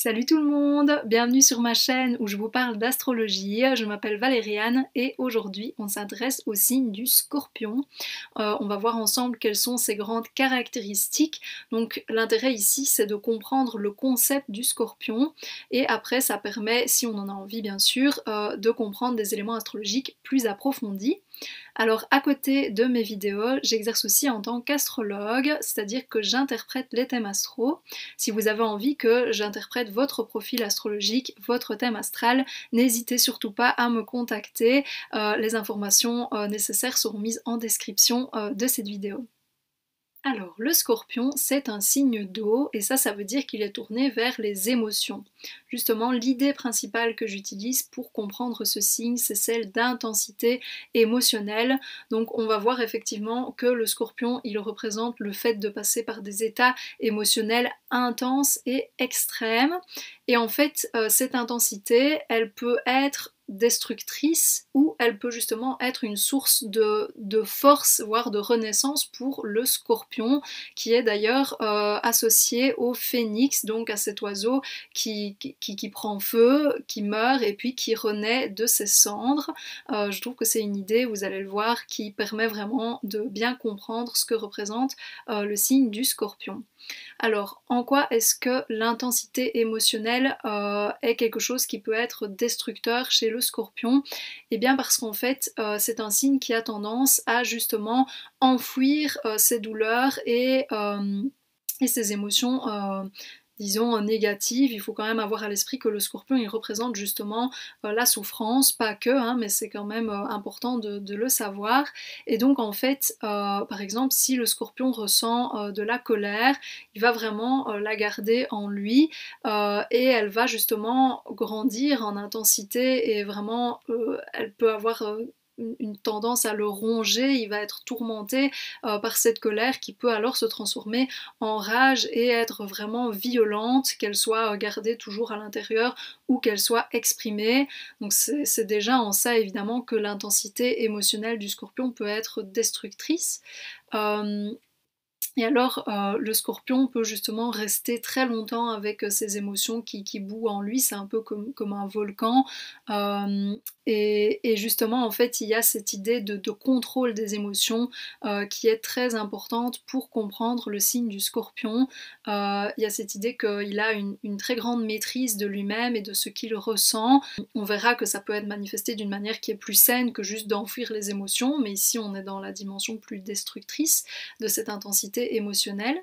Salut tout le monde, bienvenue sur ma chaîne où je vous parle d'astrologie. Je m'appelle Valériane et aujourd'hui on s'intéresse au signe du Scorpion. On va voir ensemble quelles sont ses grandes caractéristiques. Donc l'intérêt ici c'est de comprendre le concept du Scorpion et après ça permet, si on en a envie bien sûr, de comprendre des éléments astrologiques plus approfondis. Alors à côté de mes vidéos, j'exerce aussi en tant qu'astrologue, c'est-à-dire que j'interprète les thèmes astro. Si vous avez envie que j'interprète votre profil astrologique, votre thème astral, n'hésitez surtout pas à me contacter. Les informations nécessaires seront mises en description de cette vidéo. Alors, le Scorpion, c'est un signe d'eau et ça veut dire qu'il est tourné vers les émotions. Justement, l'idée principale que j'utilise pour comprendre ce signe, c'est celle d'intensité émotionnelle. Donc, on va voir effectivement que le Scorpion, il représente le fait de passer par des états émotionnels intenses et extrêmes. Et en fait, cette intensité, elle peut être destructrice ou elle peut justement être une source de force, voire de renaissance pour le Scorpion, qui est d'ailleurs associé au phénix, donc à cet oiseau qui prend feu, qui meurt et puis qui renaît de ses cendres. Je trouve que c'est une idée, vous allez le voir, qui permet vraiment de bien comprendre ce que représente le signe du Scorpion. Alors, en quoi est-ce que l'intensité émotionnelle est quelque chose qui peut être destructeur chez le Scorpion? Eh bien parce qu'en fait, c'est un signe qui a tendance à justement enfouir ses douleurs et ses émotions disons négatives. Il faut quand même avoir à l'esprit que le Scorpion il représente justement la souffrance, pas que, hein, mais c'est quand même important de le savoir. Et donc en fait, par exemple, si le Scorpion ressent de la colère, il va vraiment la garder en lui et elle va justement grandir en intensité et vraiment elle peut avoir une tendance à le ronger, il va être tourmenté par cette colère qui peut alors se transformer en rage et être vraiment violente, qu'elle soit gardée toujours à l'intérieur ou qu'elle soit exprimée. Donc c'est déjà en ça évidemment que l'intensité émotionnelle du Scorpion peut être destructrice. Et alors, le Scorpion peut justement rester très longtemps avec ses émotions qui bouent en lui, c'est un peu comme un volcan. Et justement, en fait, il y a cette idée de contrôle des émotions qui est très importante pour comprendre le signe du Scorpion. Il y a cette idée qu'il a une très grande maîtrise de lui-même et de ce qu'il ressent. On verra que ça peut être manifesté d'une manière qui est plus saine que juste d'enfuir les émotions, mais ici on est dans la dimension plus destructrice de cette intensité émotionnelle.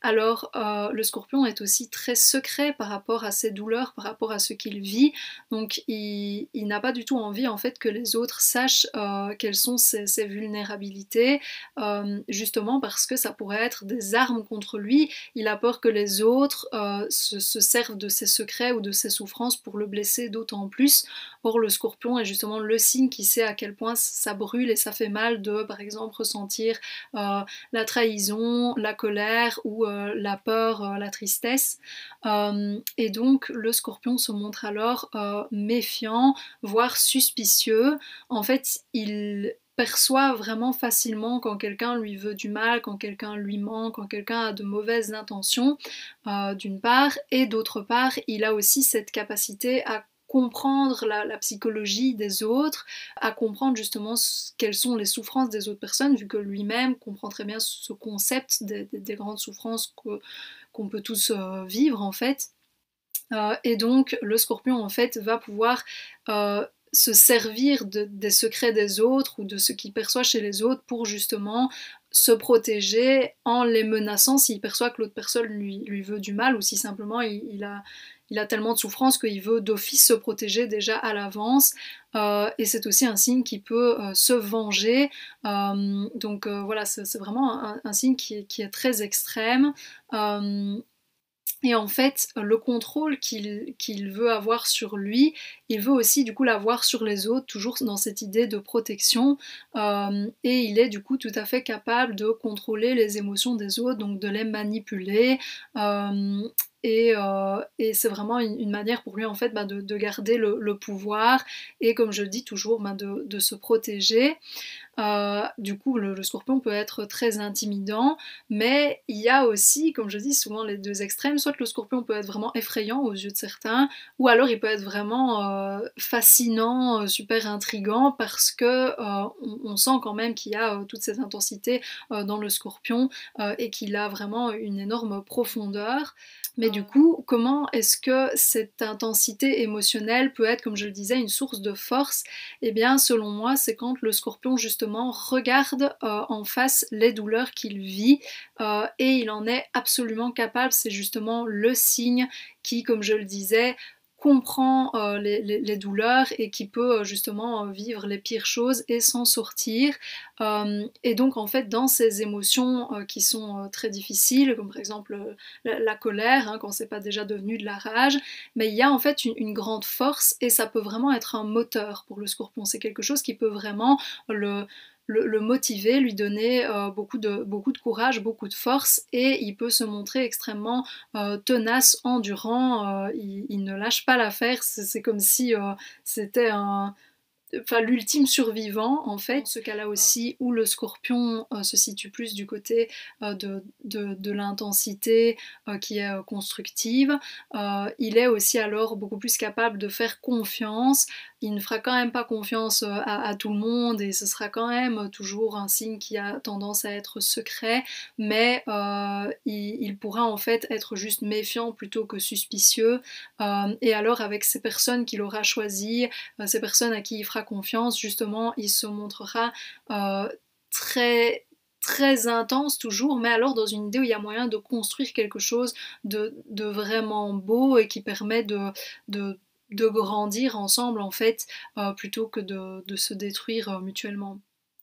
Alors le Scorpion est aussi très secret par rapport à ses douleurs, par rapport à ce qu'il vit, donc il n'a pas du tout envie en fait que les autres sachent quelles sont ses vulnérabilités, justement parce que ça pourrait être des armes contre lui. Il a peur que les autres se servent de ses secrets ou de ses souffrances pour le blesser d'autant plus. Or le Scorpion est justement le signe qui sait à quel point ça brûle et ça fait mal de par exemple ressentir la trahison, la colère ou la peur, la tristesse. Et donc le Scorpion se montre alors méfiant, voire suspicieux. En fait, il perçoit vraiment facilement quand quelqu'un lui veut du mal, quand quelqu'un lui ment, quand quelqu'un a de mauvaises intentions, d'une part, et d'autre part, il a aussi cette capacité à comprendre la psychologie des autres, à comprendre justement quelles sont les souffrances des autres personnes, vu que lui-même comprend très bien ce concept des grandes souffrances qu'on peut tous vivre en fait. Et donc le Scorpion en fait va pouvoir se servir des secrets des autres ou de ce qu'il perçoit chez les autres pour justement se protéger en les menaçant s'il perçoit que l'autre personne lui veut du mal ou si simplement il a tellement de souffrance qu'il veut d'office se protéger déjà à l'avance. Et c'est aussi un signe qui peut se venger. Donc voilà, c'est vraiment un signe qui est très extrême. Et en fait, le contrôle qu'il veut avoir sur lui, il veut aussi du coup l'avoir sur les autres, toujours dans cette idée de protection. Et il est du coup tout à fait capable de contrôler les émotions des autres, donc de les manipuler. et c'est vraiment une manière pour lui en fait de garder le pouvoir et comme je le dis toujours de se protéger. Du coup, le scorpion peut être très intimidant, mais il y a aussi, comme je dis, souvent les deux extrêmes. Soit le scorpion peut être vraiment effrayant aux yeux de certains, ou alors il peut être vraiment fascinant, super intrigant, parce que on sent quand même qu'il y a toute cette intensité dans le scorpion et qu'il a vraiment une énorme profondeur. Mais du coup, comment est-ce que cette intensité émotionnelle peut être, comme je le disais, une source de force? Eh bien, selon moi, c'est quand le scorpion, justement, regarde en face les douleurs qu'il vit et il en est absolument capable. C'est justement le signe qui, comme je le disais, comprend les douleurs et qui peut justement vivre les pires choses et s'en sortir. Et donc en fait dans ces émotions qui sont très difficiles, comme par exemple la colère, hein, quand c'est pas déjà devenu de la rage, mais il y a en fait une grande force et ça peut vraiment être un moteur pour le scorpion. C'est quelque chose qui peut vraiment le motiver, lui donner beaucoup de courage, beaucoup de force et il peut se montrer extrêmement tenace, endurant, il ne lâche pas l'affaire, c'est comme si c'était l'ultime survivant en fait. Dans ce cas-là aussi où le scorpion se situe plus du côté de l'intensité qui est constructive, il est aussi alors beaucoup plus capable de faire confiance. Il ne fera quand même pas confiance à tout le monde et ce sera quand même toujours un signe qui a tendance à être secret, mais il pourra en fait être juste méfiant plutôt que suspicieux. Et alors avec ces personnes qu'il aura choisies, ces personnes à qui il fera confiance, justement, il se montrera très très intense toujours, mais alors dans une idée où il y a moyen de construire quelque chose de vraiment beau et qui permet de grandir ensemble en fait, plutôt que de se détruire mutuellement.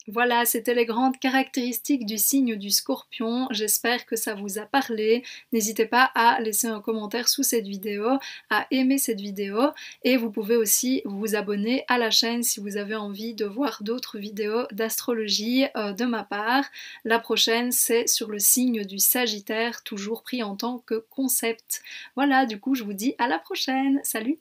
Voilà, c'était les grandes caractéristiques du signe du scorpion. J'espère que ça vous a parlé. N'hésitez pas à laisser un commentaire sous cette vidéo, à aimer cette vidéo et vous pouvez aussi vous abonner à la chaîne si vous avez envie de voir d'autres vidéos d'astrologie de ma part. La prochaine, c'est sur le signe du Sagittaire, toujours pris en tant que concept. Voilà, du coup, je vous dis à la prochaine. Salut!